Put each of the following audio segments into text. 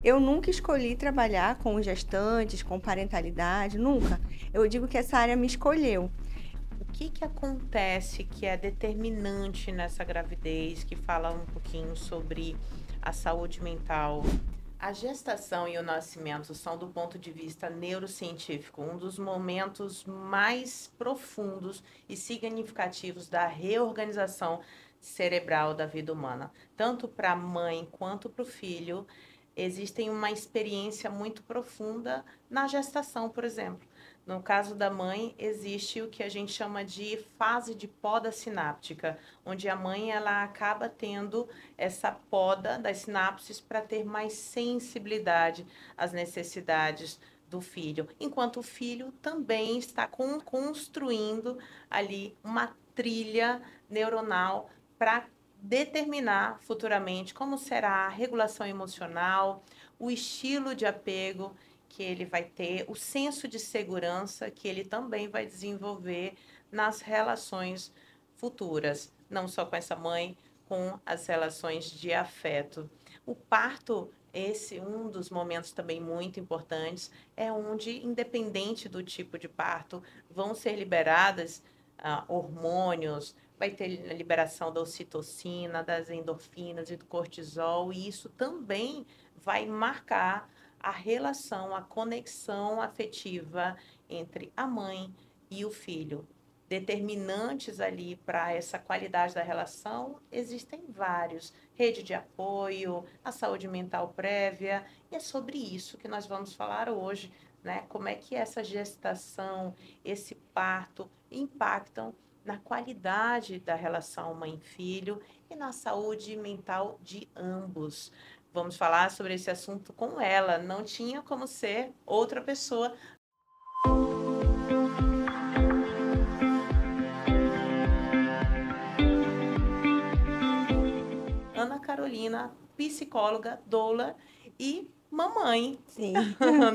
Eu nunca escolhi trabalhar com gestantes, com parentalidade, nunca. Eu digo que essa área me escolheu. O que que acontece que é determinante nessa gravidez, que fala um pouquinho sobre a saúde mental? A gestação e o nascimento são, do ponto de vista neurocientífico, um dos momentos mais profundos e significativos da reorganização cerebral da vida humana. Tanto para a mãe quanto para o filho, existem uma experiência muito profunda na gestação, por exemplo. No caso da mãe, existe o que a gente chama de fase de poda sináptica, onde a mãe ela acaba tendo essa poda das sinapses para ter mais sensibilidade às necessidades do filho, enquanto o filho também está construindo ali uma trilha neuronal para determinar futuramente como será a regulação emocional, o estilo de apego que ele vai ter, o senso de segurança que ele também vai desenvolver nas relações futuras, não só com essa mãe, com as relações de afeto. O parto, esse um dos momentos também muito importantes, é onde, independente do tipo de parto, vão ser liberadas hormônios, vai ter a liberação da ocitocina, das endorfinas e do cortisol, e isso também vai marcar a relação, a conexão afetiva entre a mãe e o filho. Determinantes ali para essa qualidade da relação existem vários. Rede de apoio, a saúde mental prévia, e é sobre isso que nós vamos falar hoje, né? Como é que essa gestação, esse parto impactam na qualidade da relação mãe-filho e na saúde mental de ambos. Vamos falar sobre esse assunto com ela. Não tinha como ser outra pessoa. Ana Carolina, psicóloga, doula e mamãe Sim.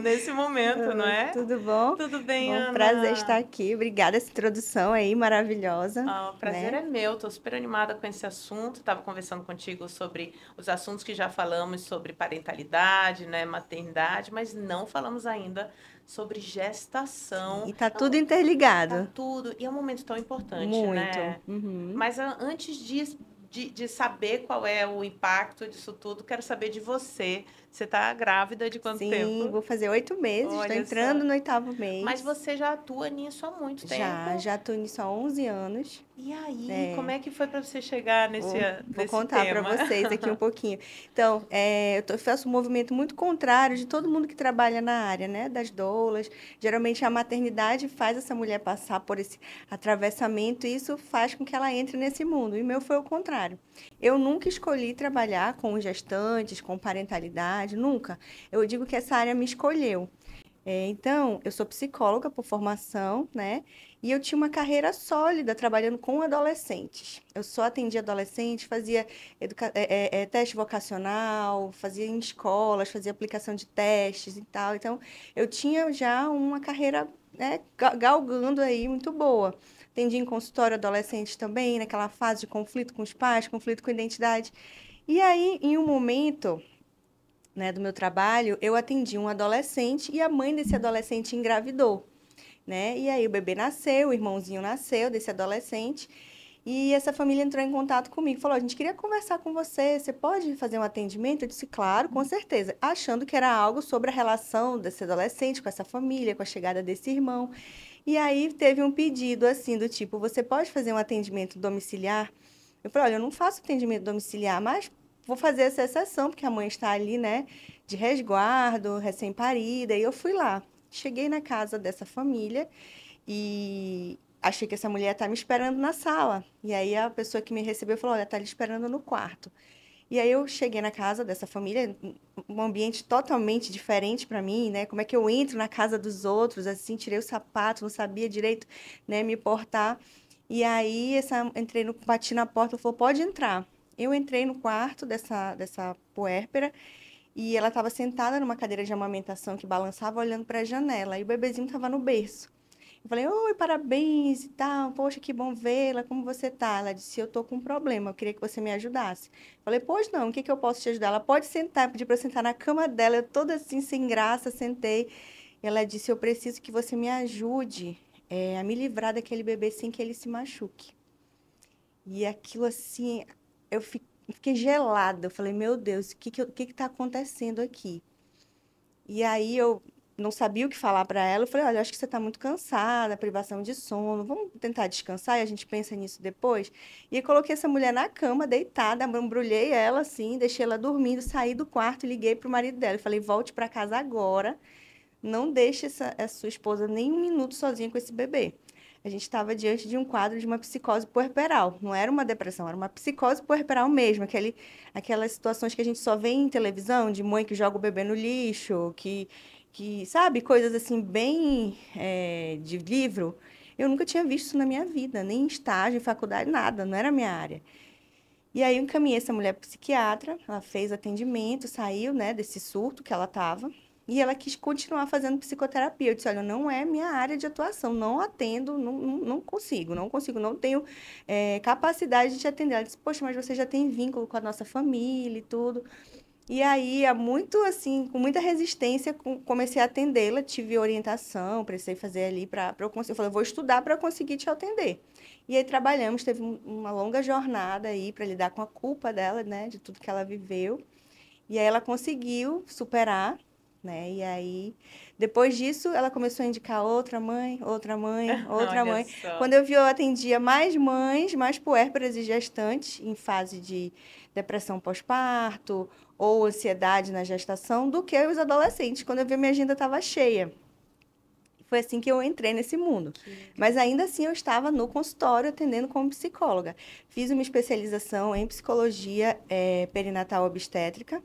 nesse momento, não Oi, é? tudo bom? Tudo bem, Bom, prazer estar Ana? aqui. Obrigada essa introdução aí maravilhosa, O prazer né? é meu, estou super animada com esse assunto. Estava conversando contigo sobre os assuntos que já falamos sobre parentalidade, né, maternidade, mas não falamos ainda sobre Sim. gestação. E tá tudo interligado. Tá tudo, e é um momento tão importante, Muito. né? Uhum. Mas antes de saber qual é o impacto disso tudo, quero saber de você. Você está grávida de quanto Sim, tempo? vou fazer 8 meses, estou Olha só. entrando no oitavo Mas mês. você já atua nisso há muito Já, tempo. já estou nisso há 11 anos. E aí, como É, é que foi para você chegar vou nesse contar para tema? vocês aqui um pouquinho. Então, faço um movimento muito contrário de todo mundo que trabalha na área, né, das doulas. Geralmente a maternidade faz essa mulher passar por esse atravessamento e isso faz com que ela entre nesse mundo. E o meu foi o contrário. Eu nunca escolhi trabalhar com gestantes, com parentalidade, nunca. Eu digo que essa área me escolheu. Então, eu sou psicóloga por formação, né? E eu tinha uma carreira sólida trabalhando com adolescentes. Eu só atendia adolescentes, fazia teste vocacional, fazia em escolas, fazia aplicação de testes e tal. Então, eu tinha já uma carreira, né, galgando aí muito boa. Atendi em consultório adolescente também, naquela fase de conflito com os pais, conflito com a identidade. E aí, em um momento, né, do meu trabalho, eu atendi um adolescente e a mãe desse adolescente engravidou, né? E aí o bebê nasceu, o irmãozinho nasceu desse adolescente, e essa família entrou em contato comigo, falou: "A gente queria conversar com você, você pode fazer um atendimento?" Eu disse: "Claro, com certeza", achando que era algo sobre a relação desse adolescente com essa família, com a chegada desse irmão. E aí teve um pedido assim do tipo: "Você pode fazer um atendimento domiciliar?" Eu falei: "Olha, eu não faço atendimento domiciliar, mas vou fazer essa exceção, porque a mãe está ali, né, de resguardo, recém-parida." E eu fui lá. Cheguei na casa dessa família e achei que essa mulher estava me esperando na sala. E aí a pessoa que me recebeu falou: "Olha, está lhe esperando no quarto." E aí eu cheguei na casa dessa família, um ambiente totalmente diferente para mim, né? Como é que eu entro na casa dos outros, assim, tirei o sapato, não sabia direito, né, me portar. E aí entrei no, bati na porta, ela falou: "Pode entrar." Eu entrei no quarto dessa puérpera e ela estava sentada numa cadeira de amamentação que balançava olhando para a janela e o bebezinho estava no berço. Eu falei, oi, parabéns e tal, poxa, que bom vê-la, como você tá? Ela disse, eu tô com um problema, eu queria que você me ajudasse. Eu falei, pois não, o que que eu posso te ajudar? Ela pode sentar, pedi para eu sentar na cama dela, eu toda assim, sem graça, sentei. E ela disse, eu preciso que você me ajude, a me livrar daquele bebê sem que ele se machuque. E aquilo assim, fiquei gelada, eu falei, meu Deus, o que que tá acontecendo aqui? E aí eu não sabia o que falar para ela. Eu falei, olha, acho que você está muito cansada, privação de sono. Vamos tentar descansar e a gente pensa nisso depois. E eu coloquei essa mulher na cama, deitada, embrulhei ela assim, deixei ela dormindo, saí do quarto e liguei pro marido dela. Eu falei, volte para casa agora. Não deixe essa sua esposa nem um minuto sozinha com esse bebê. A gente estava diante de um quadro de uma psicose puerperal. Não era uma depressão, era uma psicose puerperal mesmo. Aquelas situações que a gente só vê em televisão, de mãe que joga o bebê no lixo, sabe, coisas assim, bem de livro. Eu nunca tinha visto isso na minha vida, nem em estágio, em faculdade, nada, não era a minha área. E aí eu encaminhei essa mulher para psiquiatra, ela fez atendimento, saiu, né, desse surto que ela estava, e ela quis continuar fazendo psicoterapia. Eu disse, olha, não é minha área de atuação, não atendo, não consigo, não tenho capacidade de te atender. Ela disse, poxa, mas você já tem vínculo com a nossa família e tudo. E aí, assim, com muita resistência, comecei a atendê-la, tive orientação, precisei fazer ali para eu conseguir. Eu falei, eu vou estudar para conseguir te atender. E aí trabalhamos, teve uma longa jornada aí para lidar com a culpa dela, né, de tudo que ela viveu. E aí ela conseguiu superar, né? E aí, depois disso, ela começou a indicar outra mãe, outra Olha mãe. só. Quando eu vi, eu atendia mais mães, mais puérperas e gestantes em fase de depressão pós-parto ou ansiedade na gestação do que os adolescentes. Quando eu vi, minha agenda estava cheia. Foi assim que eu entrei nesse mundo. Que Mas incrível. ainda assim eu estava no consultório atendendo como psicóloga. Fiz uma especialização em psicologia perinatal obstétrica,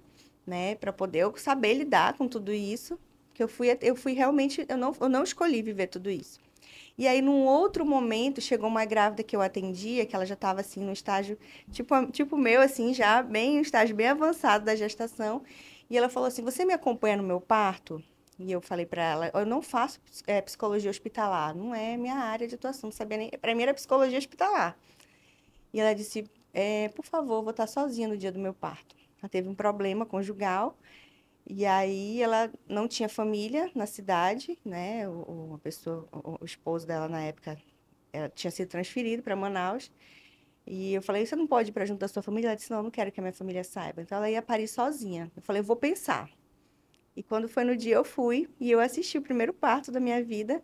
né, para poder eu saber lidar com tudo isso, que eu fui realmente, eu não escolhi viver tudo isso. E aí, num outro momento, chegou uma grávida que eu atendia, que ela já estava assim no estágio, tipo meu, assim, já bem, um estágio bem avançado da gestação. E ela falou assim: Você me acompanha no meu parto? E eu falei para ela: Eu não faço psicologia hospitalar, não é minha área de atuação, não sabia nem. Para mim era psicologia hospitalar. E ela disse: Por favor, vou estar sozinha no dia do meu parto. Ela teve um problema conjugal. E aí ela não tinha família na cidade, né? Uma pessoa, o esposo dela na época tinha sido transferido para Manaus. E eu falei, você não pode ir para junto da sua família? Ela disse, não, eu não quero que a minha família saiba. Então ela ia parir sozinha. Eu falei, eu vou pensar. E quando foi no dia eu fui e eu assisti o primeiro parto da minha vida.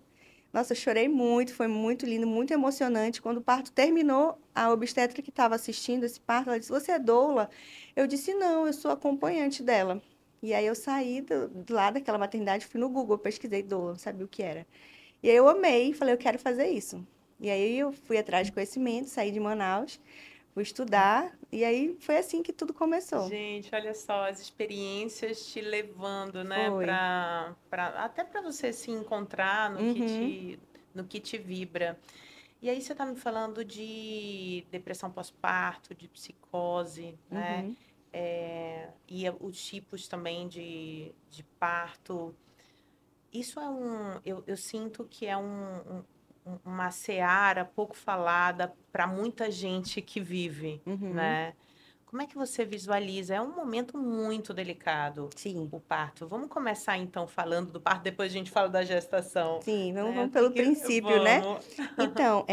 Nossa, eu chorei muito, foi muito lindo, muito emocionante. Quando o parto terminou, a obstetra que estava assistindo esse parto, ela disse: Você é doula? Eu disse: Não, eu sou acompanhante dela. E aí eu saí do lado daquela maternidade, fui no Google, pesquisei doula, não sabia o que era. E aí eu amei, falei: Eu quero fazer isso. E aí eu fui atrás de conhecimento, saí de Manaus, fui estudar, e aí foi assim que tudo começou. Gente, olha só, as experiências te levando, né, Foi. até para você se encontrar Uhum, no que te vibra. E aí você está me falando de depressão pós-parto, de psicose, né? uhum. Os tipos também de parto. Isso é eu sinto que é uma seara pouco falada para muita gente que vive, Uhum, né? Como é que você visualiza? É um momento muito delicado, sim. o parto. Vamos começar então falando do parto, depois a gente fala da gestação, Sim, né? O vamos que pelo que princípio, né? vamos? Então,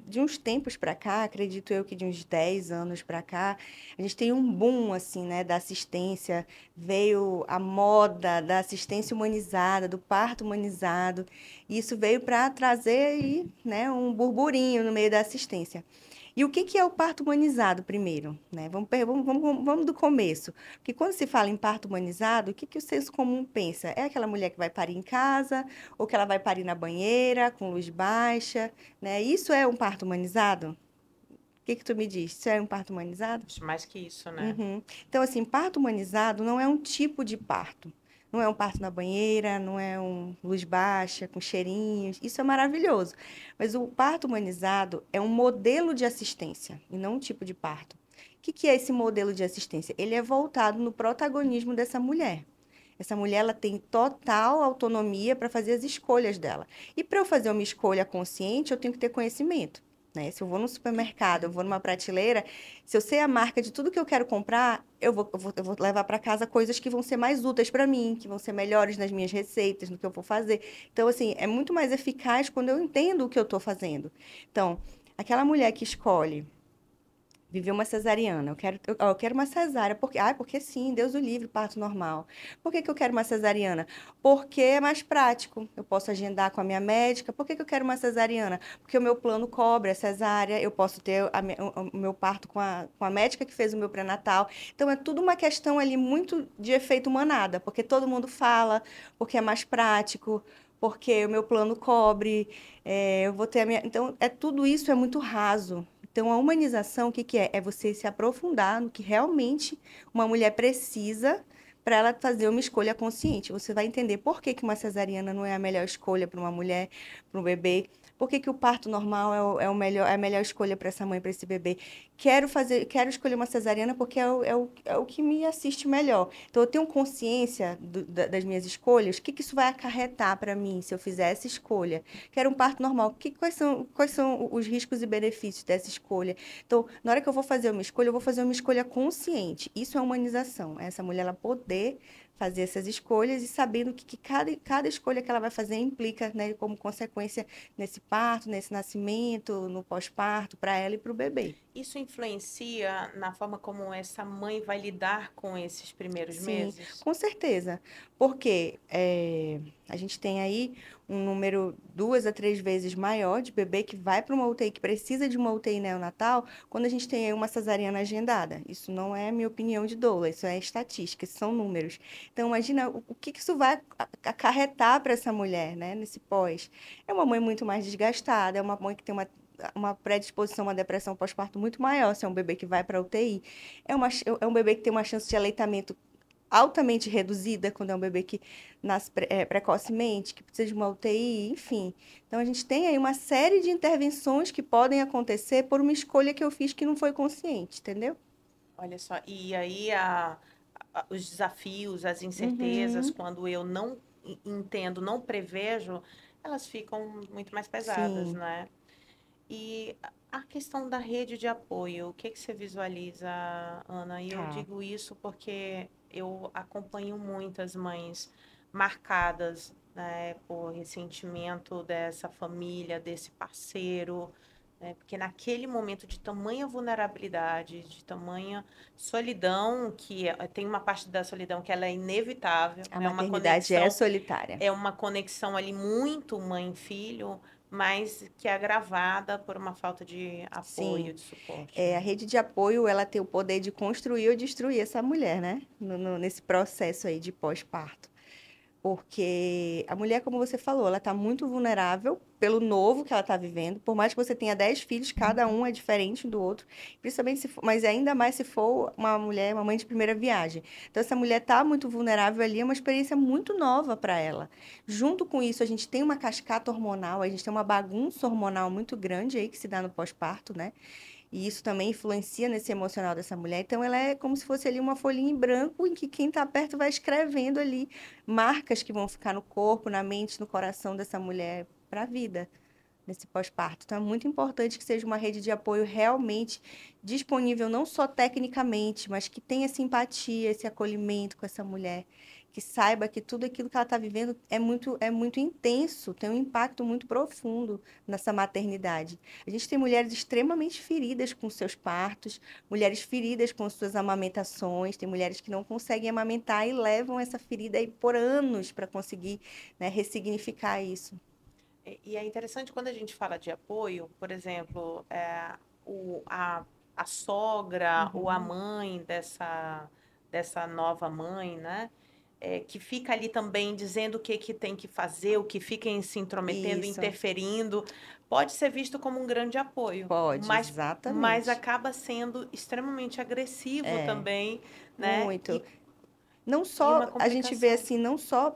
de uns tempos para cá, acredito eu que de uns 10 anos para cá, a gente tem um boom, assim, né, da assistência, veio a moda da assistência humanizada, do parto humanizado, e isso veio para trazer aí, né, um burburinho no meio da assistência. E o que que é o parto humanizado primeiro, né? Vamos do começo. Porque quando se fala em parto humanizado, o que que o senso comum pensa? É aquela mulher que vai parir em casa, ou que ela vai parir na banheira, com luz baixa, né? Isso é um parto humanizado? O que que tu me diz? Isso é um parto humanizado? Acho mais que isso, né? Uhum. Então, assim, parto humanizado não é um tipo de parto. Não é um parto na banheira, não é um luz baixa, com cheirinhos. Isso é maravilhoso. Mas o parto humanizado é um modelo de assistência e não um tipo de parto. O que que é esse modelo de assistência? Ele é voltado no protagonismo dessa mulher. Essa mulher, ela tem total autonomia para fazer as escolhas dela. E para eu fazer uma escolha consciente, eu tenho que ter conhecimento, né? Se eu vou no supermercado, eu vou numa prateleira, se eu sei a marca de tudo que eu quero comprar, eu vou levar para casa coisas que vão ser mais úteis para mim, que vão ser melhores nas minhas receitas, no que eu vou fazer. Então, assim, é muito mais eficaz quando eu entendo o que eu estou fazendo. Então, aquela mulher que escolhe viver uma cesariana. Eu quero uma cesárea. Porque sim, Deus o livre, parto normal. Por que que eu quero uma cesariana? Porque é mais prático. Eu posso agendar com a minha médica. Por que que eu quero uma cesariana? Porque o meu plano cobre a cesárea. Eu posso ter o meu parto com a médica que fez o meu pré-natal. Então, é tudo uma questão ali muito de efeito manada. Porque todo mundo fala, porque é mais prático. Porque o meu plano cobre, eu vou ter a minha. Então, tudo isso é muito raso. Então, a humanização, o que que é? É você se aprofundar no que realmente uma mulher precisa para ela fazer uma escolha consciente. Você vai entender por que que uma cesariana não é a melhor escolha para uma mulher, para um bebê. Por que que o parto normal é a melhor escolha para essa mãe, para esse bebê? Quero escolher uma cesariana porque é o que me assiste melhor. Então, eu tenho consciência das minhas escolhas, o que que isso vai acarretar para mim se eu fizer essa escolha? Quero um parto normal. Quais são os riscos e benefícios dessa escolha? Então, na hora que eu vou fazer uma escolha, eu vou fazer uma escolha consciente. Isso é humanização. É essa mulher ela poder fazer essas escolhas e sabendo que cada escolha que ela vai fazer implica, né, como consequência nesse parto, nesse nascimento, no pós-parto, para ela e para o bebê. Isso influencia na forma como essa mãe vai lidar com esses primeiros Sim, meses? com certeza. Porque a gente tem aí um número 2 a 3 vezes maior de bebê que vai para uma UTI, que precisa de uma UTI neonatal, quando a gente tem aí uma cesariana agendada. Isso não é minha opinião de doula, isso é estatística, isso são números. Então, imagina o que que isso vai acarretar para essa mulher, né, nesse pós. É uma mãe muito mais desgastada, é uma mãe que tem uma predisposição a uma depressão pós-parto muito maior, se é um bebê que vai para a UTI. É um bebê que tem uma chance de aleitamento altamente reduzida, quando é um bebê que nasce precocemente, que precisa de uma UTI, enfim. Então, a gente tem aí uma série de intervenções que podem acontecer por uma escolha que eu fiz que não foi consciente, entendeu? Olha só, e aí os desafios, as incertezas, Uhum, quando eu não entendo, não prevejo, elas ficam muito mais pesadas, sim, né? E a questão da rede de apoio, o que que você visualiza, Ana? E eu tá. digo isso porque eu acompanho muitas mães marcadas, né, por ressentimento dessa família, desse parceiro, né? Porque naquele momento de tamanha vulnerabilidade, de tamanha solidão, tem uma parte da solidão que ela é inevitável, A maternidade é solitária. é uma conexão ali muito mãe-filho, mas que é agravada por uma falta de Sim, apoio, de suporte, a né? rede de apoio, ela tem o poder de construir ou destruir essa mulher, né? Nesse processo aí de pós-parto. Porque a mulher, como você falou, ela está muito vulnerável pelo novo que ela está vivendo. Por mais que você tenha 10 filhos, cada um é diferente um do outro. Principalmente se for, mas ainda mais se for uma mulher, uma mãe de primeira viagem. Então, essa mulher está muito vulnerável ali, é uma experiência muito nova para ela. Junto com isso, a gente tem uma cascata hormonal, a gente tem uma bagunça hormonal muito grande aí que se dá no pós-parto, né? E isso também influencia nesse emocional dessa mulher. Então, ela é como se fosse ali uma folhinha em branco em que quem está perto vai escrevendo ali marcas que vão ficar no corpo, na mente, no coração dessa mulher para a vida, nesse pós-parto. Então, é muito importante que seja uma rede de apoio realmente disponível, não só tecnicamente, mas que tenha simpatia, esse acolhimento com essa mulher, que saiba que tudo aquilo que ela está vivendo é muito intenso, tem um impacto muito profundo nessa maternidade. A gente tem mulheres extremamente feridas com seus partos, mulheres feridas com suas amamentações, tem mulheres que não conseguem amamentar e levam essa ferida aí por anos para conseguir, né, ressignificar isso. E é interessante quando a gente fala de apoio, por exemplo, o, a sogra ou a Uhum. mãe dessa nova mãe, né? Que fica ali também dizendo o que, que tem que fazer, o que fica se intrometendo, Isso, interferindo, pode ser visto como um grande apoio, pode, mas exatamente. acaba sendo extremamente agressivo É, também, né? muito. Não E só, uma a gente vê complicação. assim, não só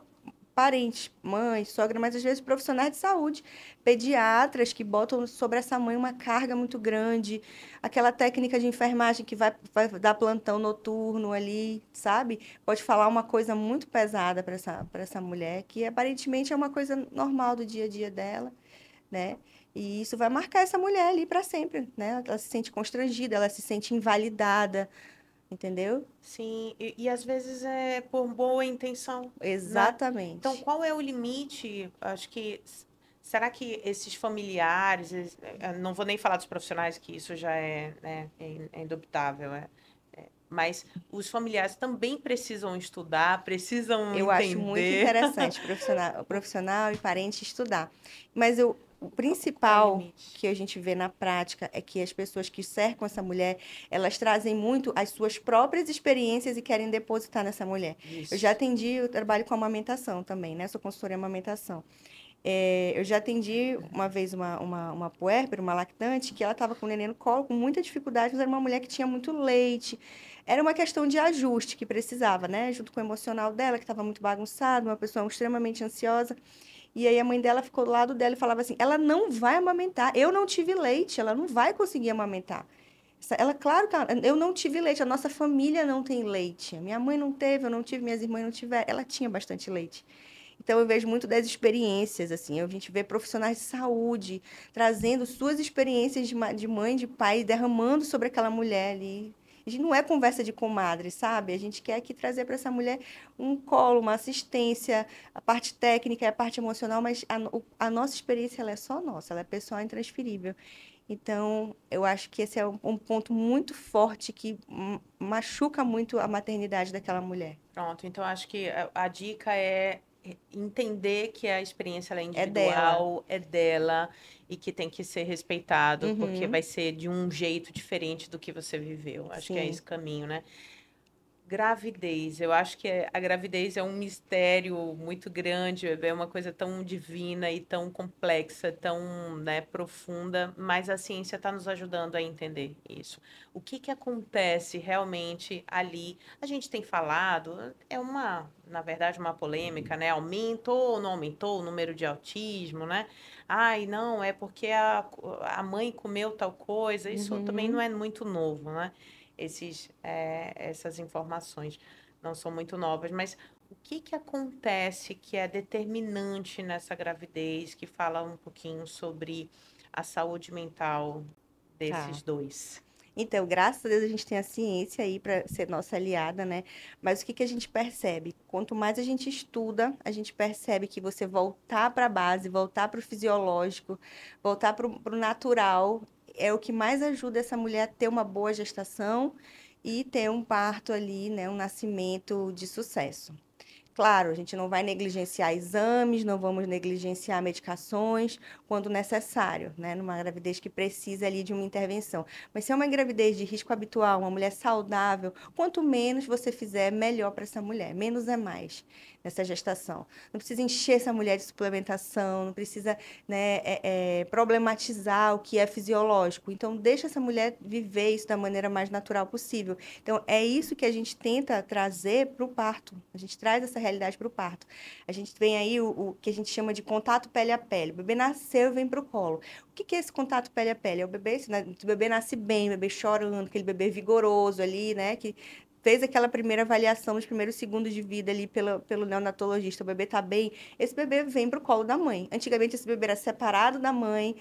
parentes, mãe, sogra, mas às vezes profissionais de saúde, pediatras que botam sobre essa mãe uma carga muito grande, aquela técnica de enfermagem que vai dar plantão noturno ali, sabe? Pode falar uma coisa muito pesada para essa mulher, que aparentemente é uma coisa normal do dia a dia dela, né? E isso vai marcar essa mulher ali para sempre, né? Ela se sente constrangida, ela se sente invalidada, entendeu? Sim, e às vezes é por boa intenção, né? Então, Exatamente. qual é o limite? Acho que será que esses familiares, não vou nem falar dos profissionais, que isso já é, né, é indubitável, mas os familiares também precisam estudar, precisam Eu acho muito entender interessante profissional e parente estudar. Mas o qual é o principal limite. que a gente vê na prática é que as pessoas que cercam essa mulher, elas trazem muito as suas próprias experiências e querem depositar nessa mulher. Eu já Isso. atendi, eu trabalho com amamentação também, né? Sou consultora em amamentação. Eu já atendi uma vez uma puérpera, uma lactante, que ela estava com o neném no colo, com muita dificuldade, mas era uma mulher que tinha muito leite. Era uma questão de ajuste que precisava, né? Junto com o emocional dela, que estava muito bagunçado, uma pessoa extremamente ansiosa. E aí a mãe dela ficou do lado dela e falava assim: ela não vai amamentar. Eu não tive leite, ela não vai conseguir amamentar. Ela, claro que eu não tive leite, a nossa família não tem leite. A minha mãe não teve, eu não tive, minhas irmãs não tiveram. Ela tinha bastante leite. Então, eu vejo muito das experiências, assim, a gente vê profissionais de saúde trazendo suas experiências de mãe, de pai, derramando sobre aquela mulher ali. A gente não é conversa de comadre, sabe? A gente quer aqui trazer para essa mulher um colo, uma assistência, a parte técnica e a parte emocional, mas a nossa experiência ela é só nossa, ela é pessoal e intransferível. Então, eu acho que esse é um ponto muito forte que machuca muito a maternidade daquela mulher. Pronto, então acho que a dica é entender que a experiência ela é É dela. individual, é dela e que tem que ser respeitado, porque Uhum, vai ser de um jeito diferente do que você viveu. Acho que é esse sim. caminho, né? Gravidez, eu acho que a gravidez é um mistério muito grande, é uma coisa tão divina e tão complexa, tão, né, profunda, mas a ciência está nos ajudando a entender isso. O que que acontece realmente ali? A gente tem falado, na verdade, uma polêmica, né? Aumentou ou não aumentou o número de autismo, né? Ai, não, é porque a mãe comeu tal coisa, isso também não Uhum. é muito novo, né? Essas informações não são muito novas, mas o que que acontece que é determinante nessa gravidez, que fala um pouquinho sobre a saúde mental Tá. desses dois? Então, graças a Deus a gente tem a ciência aí para ser nossa aliada, né? Mas o que que a gente percebe? Quanto mais a gente estuda, a gente percebe que você voltar para a base, voltar para o fisiológico, voltar para o natural, é o que mais ajuda essa mulher a ter uma boa gestação e ter um parto ali, né? Um nascimento de sucesso. Claro, a gente não vai negligenciar exames, não vamos negligenciar medicações quando necessário, né? Numa gravidez que precisa ali de uma intervenção. Mas se é uma gravidez de risco habitual, uma mulher saudável, quanto menos você fizer, melhor para essa mulher. Menos é mais nessa gestação. Não precisa encher essa mulher de suplementação, não precisa, né, problematizar o que é fisiológico. Então, deixa essa mulher viver isso da maneira mais natural possível. Então, é isso que a gente tenta trazer para o parto. A gente traz essa realidade para o parto. A gente tem aí o que a gente chama de contato pele a pele. O bebê nasceu e vem para o colo. O que que é esse contato pele a pele? É o bebê nasce bem, o bebê chorando, aquele bebê vigoroso ali, né? Que fez aquela primeira avaliação nos primeiros segundos de vida ali pelo neonatologista. O bebê tá bem, esse bebê vem para o colo da mãe. Antigamente, esse bebê era separado da mãe,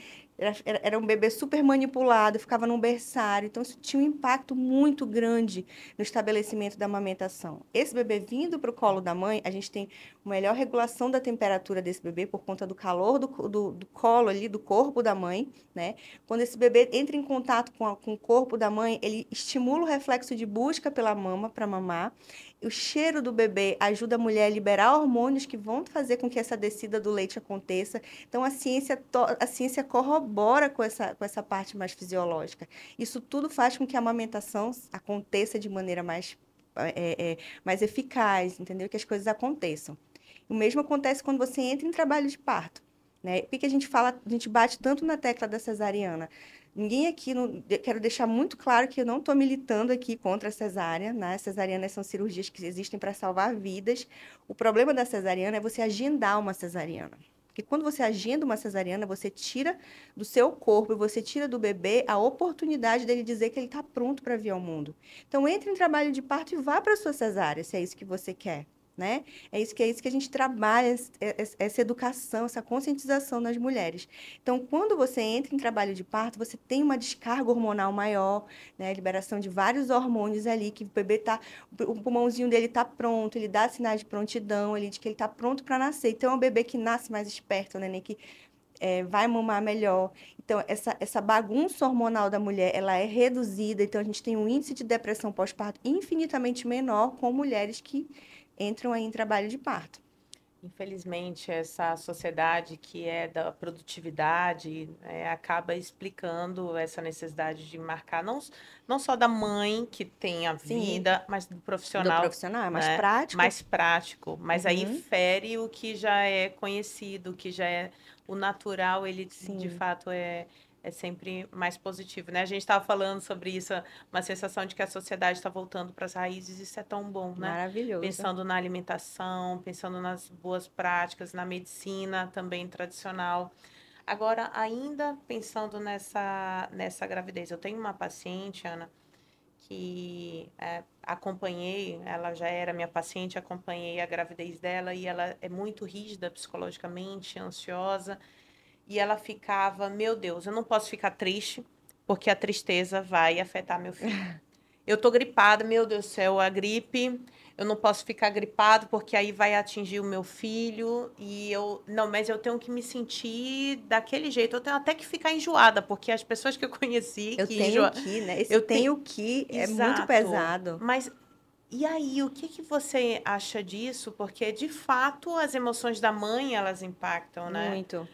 era um bebê super manipulado, ficava num berçário. Então, isso tinha um impacto muito grande no estabelecimento da amamentação. Esse bebê vindo para o colo da mãe, a gente tem uma melhor regulação da temperatura desse bebê por conta do calor do colo ali, do corpo da mãe, né? Quando esse bebê entra em contato com o corpo da mãe, ele estimula o reflexo de busca pela mama para mamar. O cheiro do bebê ajuda a mulher a liberar hormônios que vão fazer com que essa descida do leite aconteça. Então, a ciência corrobora com essa parte mais fisiológica. Isso tudo faz com que a amamentação aconteça de maneira mais eficaz, entendeu? Que as coisas aconteçam. O mesmo acontece quando você entra em trabalho de parto. Né? Por que a gente fala, a gente bate tanto na tecla da cesariana? ninguém aqui, quero deixar muito claro que eu não estou militando aqui contra a cesárea, né? Cesarianas são cirurgias que existem para salvar vidas. O problema da cesariana é você agendar uma cesariana. Porque quando você agenda uma cesariana, você tira do seu corpo e você tira do bebê a oportunidade dele dizer que ele está pronto para vir ao mundo. Então, entre em trabalho de parto e vá para a sua cesárea, se é isso que você quer. Né? É isso que a gente trabalha, essa educação, essa conscientização nas mulheres. Então, quando você entra em trabalho de parto, você tem uma descarga hormonal maior, né? Liberação de vários hormônios ali, que o bebê tá, o pulmãozinho dele está pronto, ele dá sinais de prontidão, ele diz que ele está pronto para nascer. Então, é um bebê que nasce mais esperto, né? Que vai mamar melhor. Então, essa bagunça hormonal da mulher, ela é reduzida. Então, a gente tem um índice de depressão pós-parto infinitamente menor com mulheres que entram aí em trabalho de parto. Infelizmente, essa sociedade que é da produtividade acaba explicando essa necessidade de marcar, não só da mãe que tem a vida, mas do Do profissional. profissional, é mais Né? prático. Mais prático. Mas aí Uhum. fere o que já é conhecido, que já é o natural, ele de Sim. fato é sempre mais positivo, né? A gente estava falando sobre isso, uma sensação de que a sociedade está voltando para as raízes, isso é tão bom, né? Maravilhoso. Pensando na alimentação, pensando nas boas práticas, na medicina também tradicional. Agora, ainda pensando nessa gravidez, eu tenho uma paciente, Ana, que acompanhei, ela já era minha paciente, acompanhei a gravidez dela e ela é muito rígida psicologicamente, ansiosa. E ela ficava, meu Deus, eu não posso ficar triste, porque a tristeza vai afetar meu filho. Eu tô gripada, meu Deus do céu, a gripe, eu não posso ficar gripado, porque aí vai atingir o meu filho, não, mas eu tenho que me sentir daquele jeito, eu tenho até que ficar enjoada, porque as pessoas que eu conheci Eu que tenho que, né? Esse eu tenho que é muito Exato. pesado. Mas e aí, o que você acha disso? Porque, de fato, as emoções da mãe, elas impactam, né? Muito.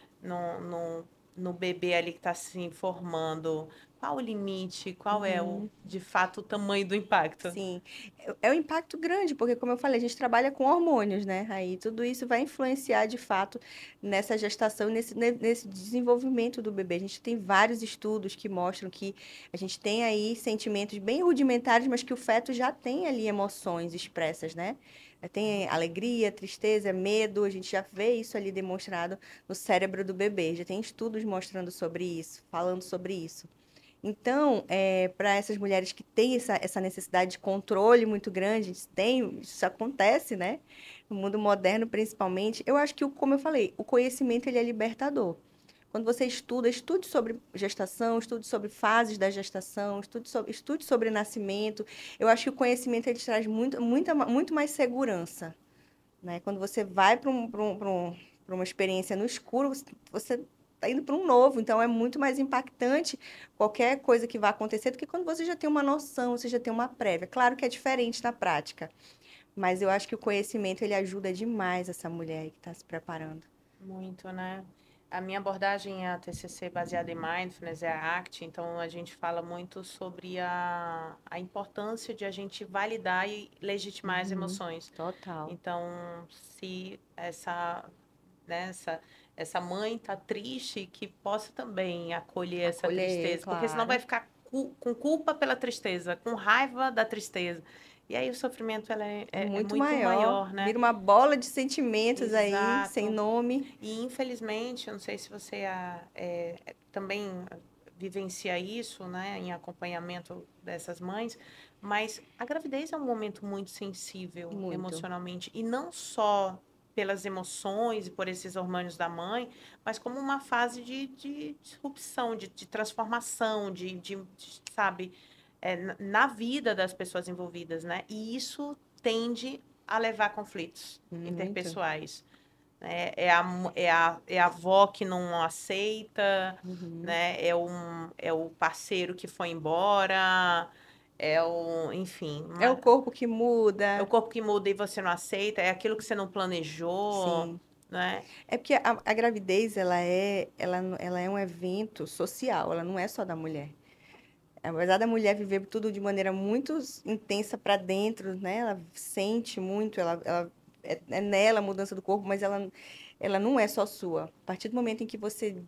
No bebê ali que está se formando. Qual o limite? Qual é, de fato, o tamanho do impacto? Sim, é um impacto grande, porque como eu falei, a gente trabalha com hormônios, né? Aí tudo isso vai influenciar de fato nessa gestação, nesse desenvolvimento do bebê. A gente tem vários estudos que mostram que a gente tem aí sentimentos bem rudimentares, mas que o feto já tem ali emoções expressas, né? Tem alegria, tristeza, medo, a gente já vê isso ali demonstrado no cérebro do bebê. Já tem estudos mostrando sobre isso, falando sobre isso. Então, para essas mulheres que têm essa necessidade de controle muito grande, isso acontece, né? No mundo moderno, principalmente. Eu acho que, como eu falei, o conhecimento ele é libertador. Quando você estude sobre gestação, estude sobre fases da gestação, estude sobre nascimento. Eu acho que o conhecimento ele traz muito mais segurança, né? Quando você vai para uma experiência no escuro, você está indo para um novo, então é muito mais impactante qualquer coisa que vá acontecer do que quando você já tem uma noção, você já tem uma prévia. Claro que é diferente na prática, mas eu acho que o conhecimento ele ajuda demais essa mulher que está se preparando. Muito, né? A minha abordagem é a TCC baseada em Mindfulness, é a ACT, então a gente fala muito sobre a importância de a gente validar e legitimar as emoções. Total. Então, se essa mãe tá triste, que possa também acolher essa tristeza, porque senão claro. vai ficar com culpa pela tristeza, com raiva da tristeza. E aí o sofrimento é muito maior, né? Vira uma bola de sentimentos aí, Exato. sem nome. E infelizmente, eu não sei se você também vivencia isso, né, em acompanhamento dessas mães, mas a gravidez é um momento muito sensível emocionalmente, e não só pelas emoções e por esses hormônios da mãe, mas como uma fase de disrupção, de transformação, sabe, na vida das pessoas envolvidas, né? E isso tende a levar a conflitos interpessoais. É a avó que não aceita, né? É o parceiro que foi embora, enfim. É o corpo que muda. É o corpo que muda e você não aceita, é aquilo que você não planejou. Sim. Né? É porque a gravidez, ela é um evento social, ela não é só da mulher. Apesar da mulher viver tudo de maneira muito intensa para dentro, né? Ela sente muito, ela é nela a mudança do corpo, mas ela não é só sua. A partir do momento em que você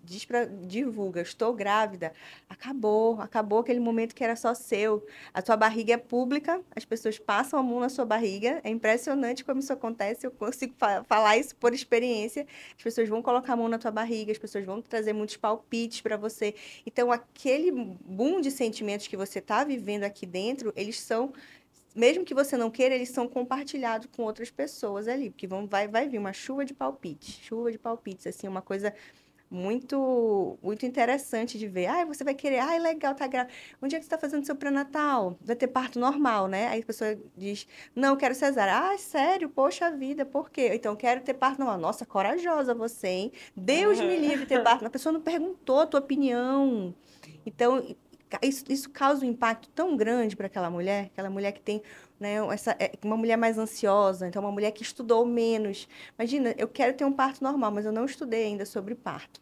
divulga, estou grávida, acabou aquele momento que era só seu. A tua barriga é pública, as pessoas passam a mão na sua barriga. É impressionante como isso acontece. Eu consigo falar isso por experiência. As pessoas vão colocar a mão na tua barriga, as pessoas vão trazer muitos palpites para você. Então, aquele boom de sentimentos que você está vivendo aqui dentro, eles são, mesmo que você não queira, eles são compartilhados com outras pessoas ali, porque vai vir uma chuva de palpites, assim, uma coisa muito interessante de ver. Ah, você vai querer, ah, legal, tá grávida. Onde é que você está fazendo seu pré-natal? Vai ter parto normal, né? Aí a pessoa diz, não, eu quero cesárea. Ah, sério? Poxa vida, por quê? Então, eu quero ter parto normal. Nossa, corajosa você, hein? Deus me livre de ter parto. A pessoa não perguntou a tua opinião. Então, isso causa um impacto tão grande para aquela mulher que tem, né, uma mulher mais ansiosa, então uma mulher que estudou menos. Imagina, eu quero ter um parto normal, mas eu não estudei ainda sobre parto.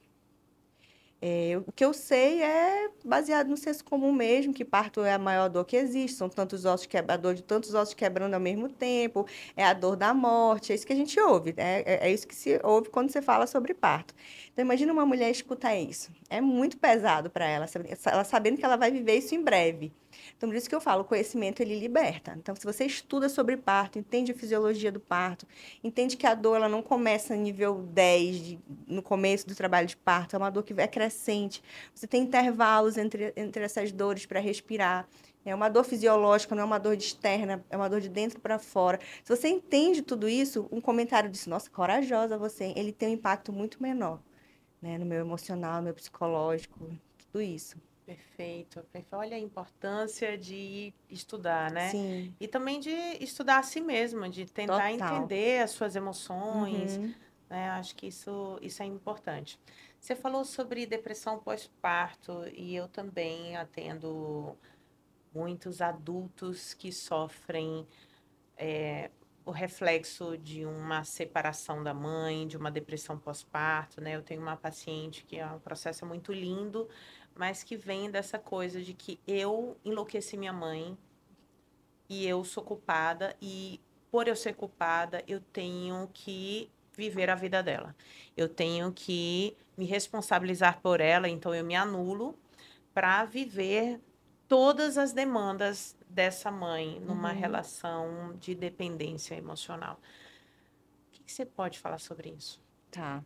O que eu sei é baseado no senso comum mesmo, que parto é a maior dor que existe, são tantos ossos a dor de tantos ossos quebrando ao mesmo tempo, é a dor da morte, é isso que a gente ouve, né? É isso que se ouve quando você fala sobre parto. Então, imagina uma mulher escutar isso. É muito pesado para ela, ela sabendo que ela vai viver isso em breve. Então, por isso que eu falo, o conhecimento ele liberta. Então, se você estuda sobre parto, entende a fisiologia do parto, entende que a dor ela não começa nível 10 no começo do trabalho de parto, é uma dor que é crescente. Você tem intervalos entre essas dores para respirar. É uma dor fisiológica, não é uma dor externa, é uma dor de dentro para fora. Se você entende tudo isso, um comentário disso, nossa, corajosa você, ele tem um impacto muito menor, né, no meu emocional, no meu psicológico, tudo isso. Perfeito, perfeito. Olha a importância de estudar, né? Sim, E também de estudar a si mesma, de tentar total. entender as suas emoções, Uhum. né? Acho que isso é importante. Você falou sobre depressão pós-parto e eu também atendo muitos adultos que sofrem o reflexo de uma separação da mãe, de uma depressão pós-parto, né? Eu tenho uma paciente que é um processo muito lindo, mas que vem dessa coisa de que eu enlouqueci minha mãe e eu sou culpada e por eu ser culpada, eu tenho que viver a vida dela. Eu tenho que me responsabilizar por ela, então eu me anulo para viver todas as demandas dessa mãe numa Uhum. relação de dependência emocional. O que você pode falar sobre isso? Tá.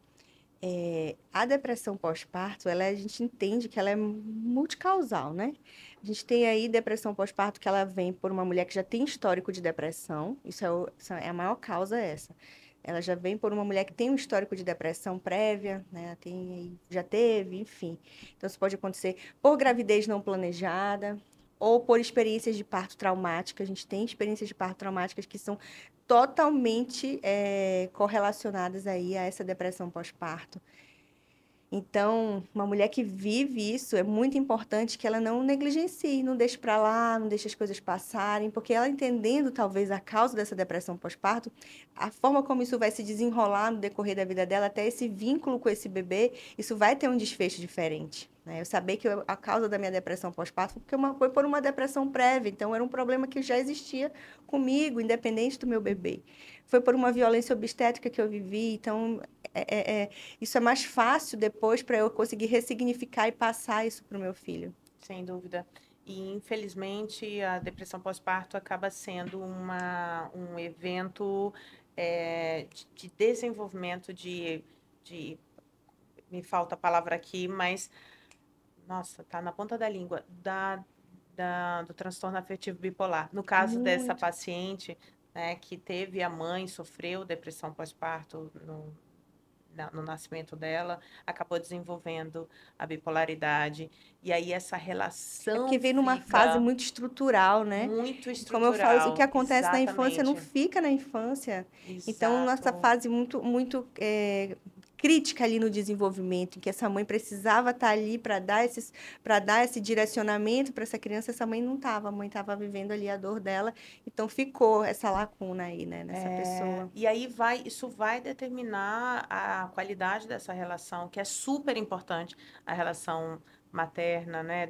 A depressão pós-parto, a gente entende que ela é multicausal, né? A gente tem aí depressão pós-parto que ela vem por uma mulher que já tem histórico de depressão, isso é a maior causa é essa. Ela já vem por uma mulher que tem um histórico de depressão prévia, né? Já teve, enfim. Então, isso pode acontecer por gravidez não planejada ou por experiências de parto traumática. A gente tem experiências de parto traumáticas que são totalmente correlacionadas aí a essa depressão pós-parto. Então, uma mulher que vive isso, é muito importante que ela não negligencie, não deixe para lá, não deixe as coisas passarem, porque ela entendendo talvez a causa dessa depressão pós-parto, a forma como isso vai se desenrolar no decorrer da vida dela, até esse vínculo com esse bebê, isso vai ter um desfecho diferente, né? Eu saber que a causa da minha depressão pós-parto foi por uma depressão prévia, então era um problema que já existia comigo, independente do meu bebê. Foi por uma violência obstétrica que eu vivi, então isso é mais fácil depois para eu conseguir ressignificar e passar isso para o meu filho. Sem dúvida. E, infelizmente, a depressão pós-parto acaba sendo um evento de desenvolvimento me falta a palavra aqui, mas, nossa, tá na ponta da língua, do transtorno afetivo bipolar. No caso dessa Muito. paciente, né, que teve a mãe, sofreu depressão pós-parto no nascimento dela, acabou desenvolvendo a bipolaridade. E aí essa É relação porque vem numa fase fica muito estrutural, né? muito Como eu falo, o que estrutural. acontece na infância não Exatamente. fica na infância. Então, nossa Exato. fase muito crítica ali no desenvolvimento, em que essa mãe precisava estar ali para dar esse direcionamento para essa criança, essa mãe não estava, a mãe estava vivendo ali a dor dela, então ficou essa lacuna aí, né, nessa pessoa. E aí isso vai determinar a qualidade dessa relação, que é super importante, a relação materna, né,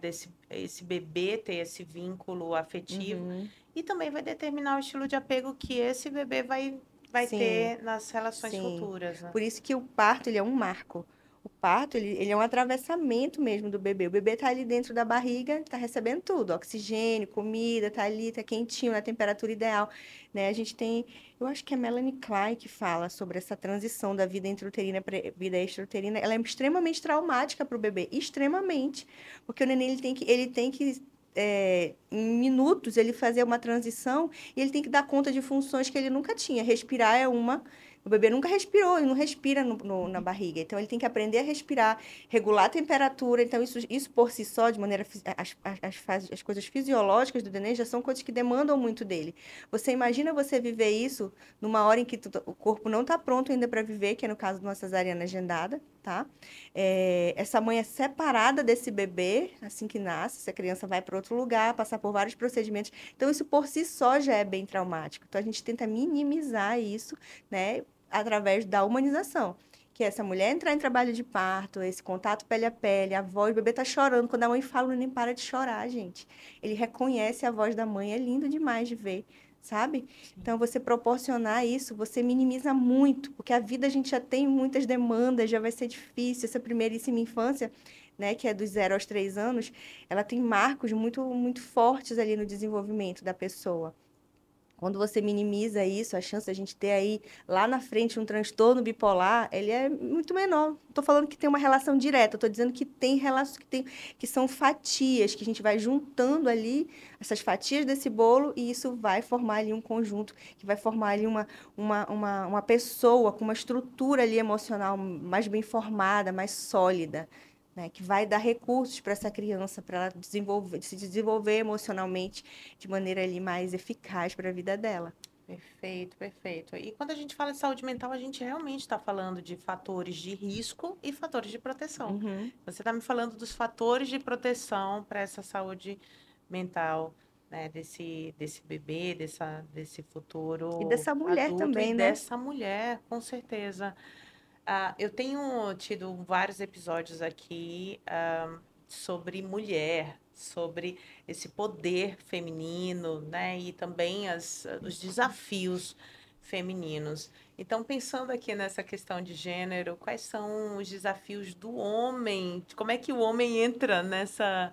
esse bebê ter esse vínculo afetivo, Uhum. e também vai determinar o estilo de apego que esse bebê vai vai Sim, ter nas relações sim. futuras, né? Por isso que o parto, ele é um marco. O parto, ele é um atravessamento mesmo do bebê. O bebê está ali dentro da barriga, está recebendo tudo, oxigênio, comida, está ali, está quentinho, na temperatura ideal, né? A gente tem, eu acho que é Melanie Klein que fala sobre essa transição da vida intrauterina para vida extrauterina. Ela é extremamente traumática para o bebê, extremamente, porque o neném em minutos, ele fazer uma transição e ele tem que dar conta de funções que ele nunca tinha. Respirar é uma. O bebê nunca respirou, ele não respira na barriga. Então, ele tem que aprender a respirar, regular a temperatura. Então, isso por si só, de maneira. As coisas fisiológicas do neném já são coisas que demandam muito dele. Você imagina você viver isso numa hora em que o corpo não está pronto ainda para viver, que é no caso de uma cesariana agendada, tá? Essa mãe é separada desse bebê assim que nasce, essa criança vai para outro lugar, passar por vários procedimentos. Então, isso por si só já é bem traumático. Então, a gente tenta minimizar isso, né, através da humanização. Que é essa mulher entrar em trabalho de parto, esse contato pele a pele, a voz, o bebê tá chorando. Quando a mãe fala, o neném para de chorar, gente. Ele reconhece a voz da mãe, é lindo demais de ver, sabe? Então, você proporcionar isso, você minimiza muito, porque a vida a gente já tem muitas demandas, já vai ser difícil. Essa primeiríssima infância, né, que é dos 0 aos 3 anos, ela tem marcos muito, muito fortes ali no desenvolvimento da pessoa. Quando você minimiza isso, a chance de a gente ter aí lá na frente um transtorno bipolar, ele é muito menor. Estou falando que tem uma relação direta, estou dizendo que tem relação, que são fatias, que a gente vai juntando ali essas fatias desse bolo e isso vai formar ali um conjunto, que vai formar ali uma pessoa com uma estrutura ali emocional mais bem formada, mais sólida, né, que vai dar recursos para essa criança, para ela se desenvolver emocionalmente de maneira ali mais eficaz para a vida dela. Perfeito, perfeito. E quando a gente fala de saúde mental, a gente realmente está falando de fatores de risco e fatores de proteção. Uhum. Você está me falando dos fatores de proteção para essa saúde mental, né, desse bebê, desse E futuro dessa mulher adulto e também, né? dessa mulher, com certeza. Eu tenho tido vários episódios aqui, sobre mulher, sobre esse poder feminino, né? E também os desafios femininos. Então, pensando aqui nessa questão de gênero, quais são os desafios do homem? Como é que o homem entra nessa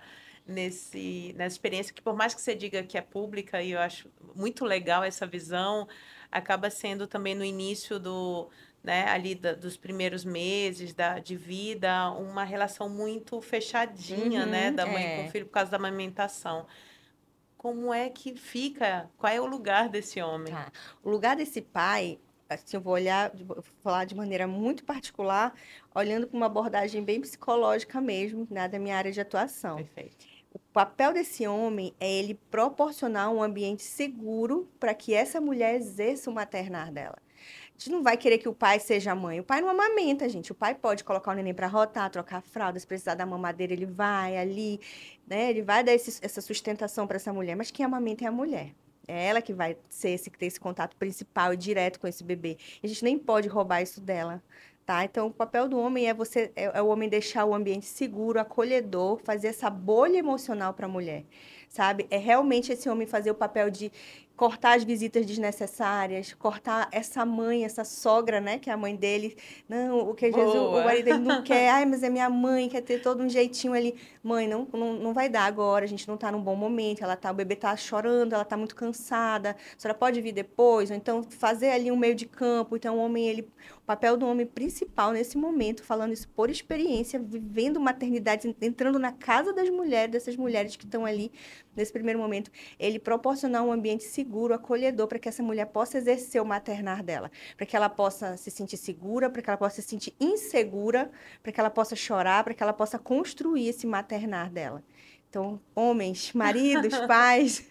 experiência que, por mais que você diga que é pública, e eu acho muito legal essa visão, acaba sendo também no início né, ali dos primeiros meses de vida, uma relação muito fechadinha, né, Uhum, da mãe com o é. filho por causa da amamentação. Como é que fica? Qual é o lugar desse homem? Tá. O lugar desse pai, assim, eu vou olhar, vou falar de maneira muito particular, olhando para uma abordagem bem psicológica mesmo, né, da minha área de atuação. Perfeito. O papel desse homem é ele proporcionar um ambiente seguro para que essa mulher exerça o maternar dela. A gente não vai querer que o pai seja a mãe. O pai não amamenta, gente. O pai pode colocar o neném para rotar, trocar a fralda, se precisar da mamadeira, ele vai ali, né? Ele vai dar essa sustentação para essa mulher, mas quem amamenta é a mulher. É ela que vai ter esse contato principal e direto com esse bebê. E a gente nem pode roubar isso dela, tá? Então, o papel do homem é o homem deixar o ambiente seguro, acolhedor, fazer essa bolha emocional para a mulher, sabe? É realmente esse homem fazer o papel de cortar as visitas desnecessárias, cortar essa mãe, essa sogra, né, que é a mãe dele. Não, o que às vezes o Boa. marido dele não quer, ai, mas é minha mãe, quer ter todo um jeitinho ali. Mãe, não vai dar agora, a gente não tá num bom momento, o bebê tá chorando, ela tá muito cansada, a senhora pode vir depois, ou então fazer ali um meio de campo. Então, o papel do homem principal nesse momento, falando isso por experiência, vivendo maternidade, entrando na casa das mulheres, dessas mulheres que estão ali nesse primeiro momento, ele proporcionar um ambiente seguro, acolhedor, para que essa mulher possa exercer o maternar dela, para que ela possa se sentir segura, para que ela possa se sentir insegura, para que ela possa chorar, para que ela possa construir esse maternar dela. Então, homens, maridos, pais,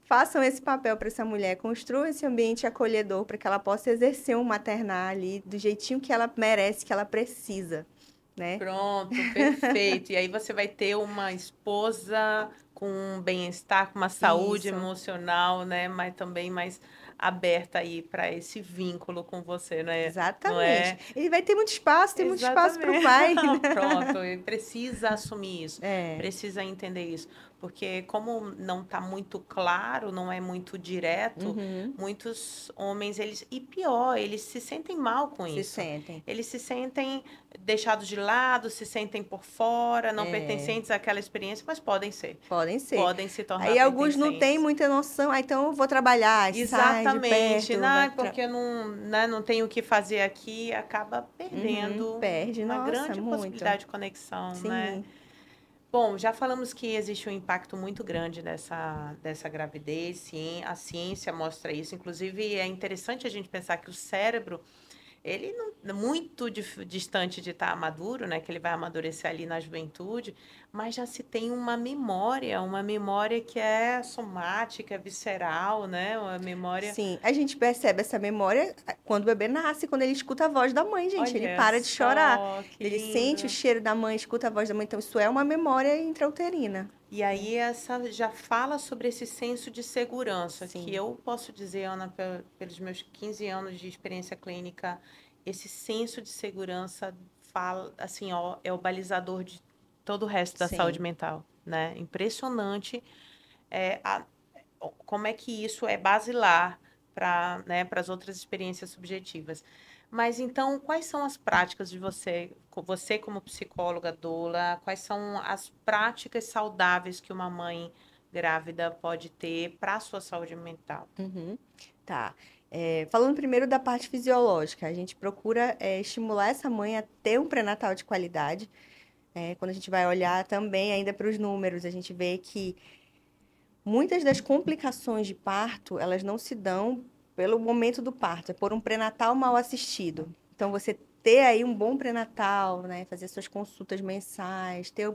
façam esse papel para essa mulher, construam esse ambiente acolhedor para que ela possa exercer um maternar ali do jeitinho que ela merece, que ela precisa, né? Pronto, perfeito. E aí você vai ter uma esposa com um bem-estar, com uma saúde Isso. emocional, né? Mas também mais aberta aí para esse vínculo com você, não é? Não Exatamente. é? Ele vai ter muito espaço, tem muito espaço para o Exatamente. pai, né? Pronto, ele precisa assumir isso, É. precisa entender isso. Porque como não está muito claro, não é muito direto, Uhum. muitos homens, eles, e pior, eles se sentem mal com Se isso. sentem. Eles se sentem deixados de lado, se sentem por fora, não É, pertencentes àquela experiência, mas podem ser. podem ser. Podem se tornar Aí alguns não têm pertencentes. muita noção, então eu vou trabalhar, sai de Exatamente, perto, né? Porque não, né, não tem o que fazer aqui, acaba Uhum, perdendo perde, uma nossa, grande muito. possibilidade de conexão, né? Sim, Bom, já falamos que existe um impacto muito grande dessa gravidez, sim, a ciência mostra isso. Inclusive, é interessante a gente pensar que o cérebro, ele não é muito distante de estar maduro, né? Que ele vai amadurecer ali na juventude, mas já se tem uma memória que é somática, visceral, né? Uma memória. sim. A gente percebe essa memória quando o bebê nasce, quando ele escuta a voz da mãe, gente. Ele Olha para de chorar. só, que Ele sente o lindo. cheiro da mãe, escuta a voz da mãe. Então, isso é uma memória intrauterina. E aí essa já fala sobre esse senso de segurança, que Sim, eu posso dizer, Ana, pelos meus 15 anos de experiência clínica, esse senso de segurança fala, assim, ó, é o balizador de todo o resto da saúde sim. mental, né? Impressionante é, como é que isso é basilar para, né, para as outras experiências subjetivas. Mas então, quais são as práticas de você como psicóloga, doula, quais são as práticas saudáveis que uma mãe grávida pode ter para a sua saúde mental? Uhum. Tá. Falando primeiro da parte fisiológica, a gente procura estimular essa mãe a ter um pré-natal de qualidade. Quando a gente vai olhar também ainda para os números, a gente vê que muitas das complicações de parto, elas não se dão pelo momento do parto, é por um pré-natal mal assistido. Então, você ter aí um bom pré-natal, né? Fazer suas consultas mensais, ter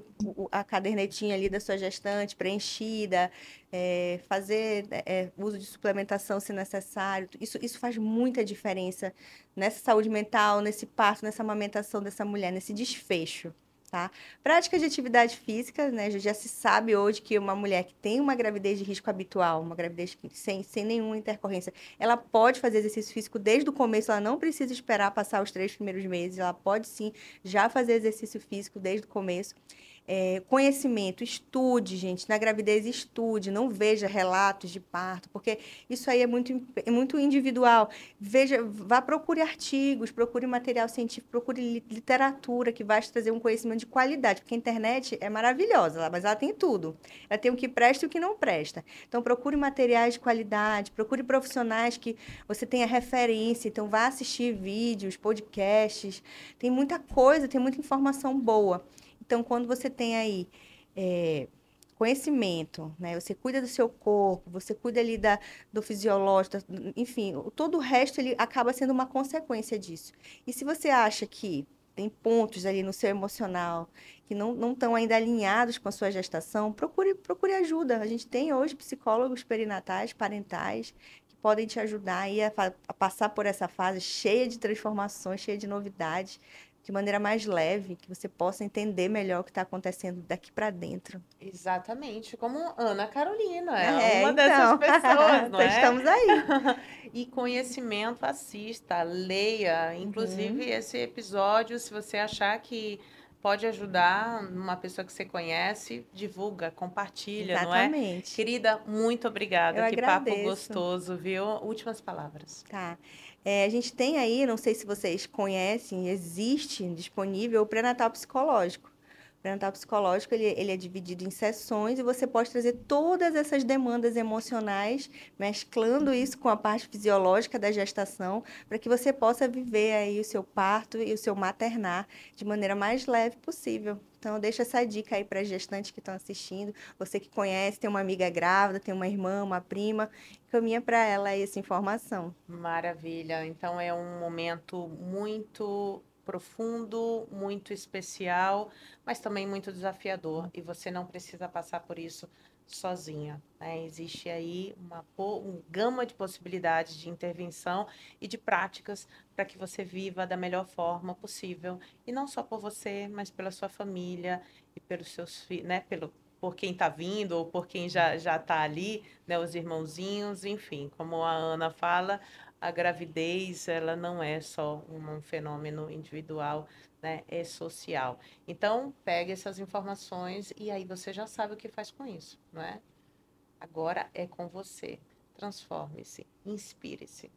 a cadernetinha ali da sua gestante preenchida, fazer uso de suplementação se necessário. Isso faz muita diferença nessa saúde mental, nesse parto, nessa amamentação dessa mulher, nesse desfecho. Tá? Prática de atividade física, né? Já se sabe hoje que uma mulher que tem uma gravidez de risco habitual, uma gravidez sem nenhuma intercorrência, ela pode fazer exercício físico desde o começo, ela não precisa esperar passar os 3 primeiros meses, ela pode sim já fazer exercício físico desde o começo. Conhecimento, estude, gente, na gravidez estude, não veja relatos de parto, porque isso aí é muito individual. Veja, vá procure artigos, procure material científico, procure literatura que vai te trazer um conhecimento de qualidade, porque a internet é maravilhosa, mas ela tem tudo. Ela tem o que presta e o que não presta. Então, procure materiais de qualidade, procure profissionais que você tenha referência. Então, vá assistir vídeos, podcasts. Tem muita coisa, tem muita informação boa. Então, quando você tem aí conhecimento, né? Você cuida do seu corpo, você cuida ali do fisiológico, enfim, todo o resto ele acaba sendo uma consequência disso. E se você acha que tem pontos ali no seu emocional que não estão ainda alinhados com a sua gestação, procure ajuda. A gente tem hoje psicólogos perinatais, parentais, que podem te ajudar aí a passar por essa fase cheia de transformações, cheia de novidades, de maneira mais leve, que você possa entender melhor o que está acontecendo daqui para dentro. Exatamente, como Ana Carolina, é É, uma dessas então, pessoas, não então é? estamos aí. E conhecimento, assista, leia. Inclusive, Uhum, esse episódio, se você achar que pode ajudar uma pessoa que você conhece, divulga, compartilha, não é? exatamente. Querida, muito Eu obrigada. Que papo agradeço. gostoso, viu? Últimas palavras. Tá. A gente tem aí, não sei se vocês conhecem, existe disponível o pré-natal psicológico. O pré-natal psicológico, ele é dividido em sessões e você pode trazer todas essas demandas emocionais, mesclando isso com a parte fisiológica da gestação, para que você possa viver aí o seu parto e o seu maternar de maneira mais leve possível. Então, deixa essa dica aí para as gestantes que estão assistindo. Você que conhece, tem uma amiga grávida, tem uma irmã, uma prima, caminha para ela aí essa informação. Maravilha. Então é um momento muito profundo, muito especial, mas também muito desafiador. E você não precisa passar por isso sozinha, né? Existe aí uma gama de possibilidades de intervenção e de práticas para que você viva da melhor forma possível. E não só por você, mas pela sua família e pelos seus filhos, né? Por quem está vindo ou por quem já está ali, né? Os irmãozinhos, enfim, como a Ana fala, a gravidez, ela não é só um fenômeno individual, né? É social. Então, pegue essas informações e aí você já sabe o que faz com isso, não é? Agora é com você. Transforme-se, inspire-se.